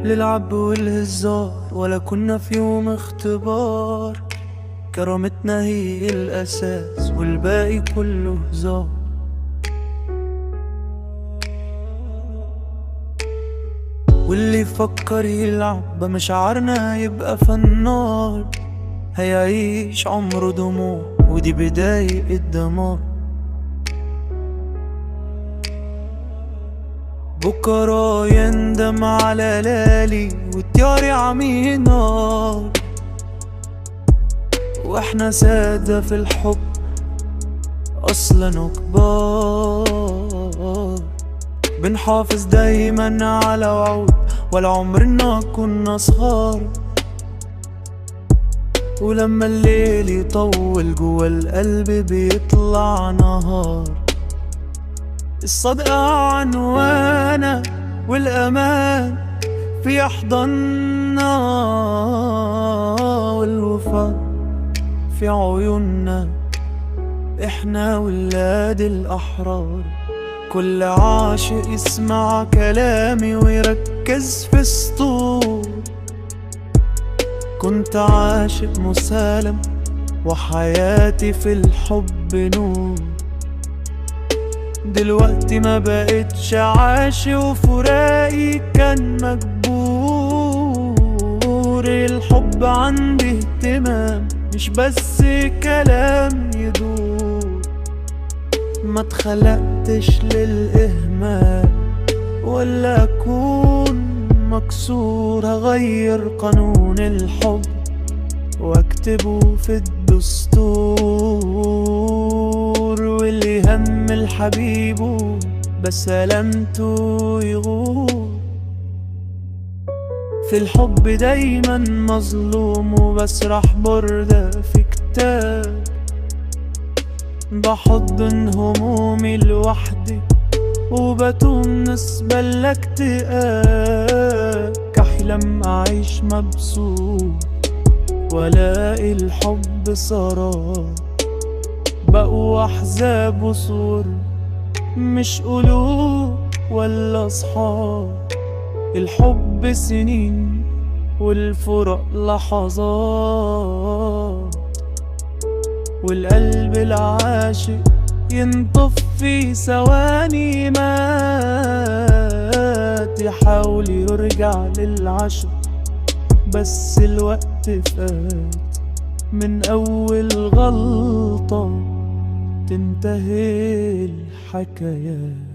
للعب والهزار، ولا كنا في يوم اختبار. كرامتنا هي الأساس والباقي كله هزار. واللي يفكر يلعب بمشاعرنا يبقى فنان، هيعيش عمره دموع ودي بداية الدمار. بكرة يندم على ليالي والديار عمي نار، واحنا سادة في الحب اصلا كبار. بنحافظ دايما على وعود ولا عمرنا كنا صغار. ولما الليل يطول جوا القلب بيطلع نهار. الصدق عنوانا والأمان في أحضاننا، والوفاء في عيوننا، إحنا ولاد الأحرار. كل عاشق يسمع كلامي ويركز في سطور. كنت عاشق مسالم وحياتي في الحب نور. دلوقتي ما بقتش عاشق وفراقي كان مجبور. الحب عندي اهتمام مش بس كلام يدور. ما اتخلقتش للإهمال ولا أكون مكسور. هغير قانون الحب واكتبه في الدستور. واللي هم الحبيب بسلامته يغور. في الحب دايما مظلوم وبسرح بردة في كتاب. بحضن همومي لوحدي وبتوم نسبة لاكتئاب. كحلم أعيش مبسوط ولاقي الحب سراب. بقوا أحزاب وصور مش قلوب ولا أصحاب. الحب سنين والفرق لحظات. والقلب العاشق ينطف في ثواني مات. يحاول يرجع للعشق بس الوقت فات. من أول غلطة تنتهي الحكايات.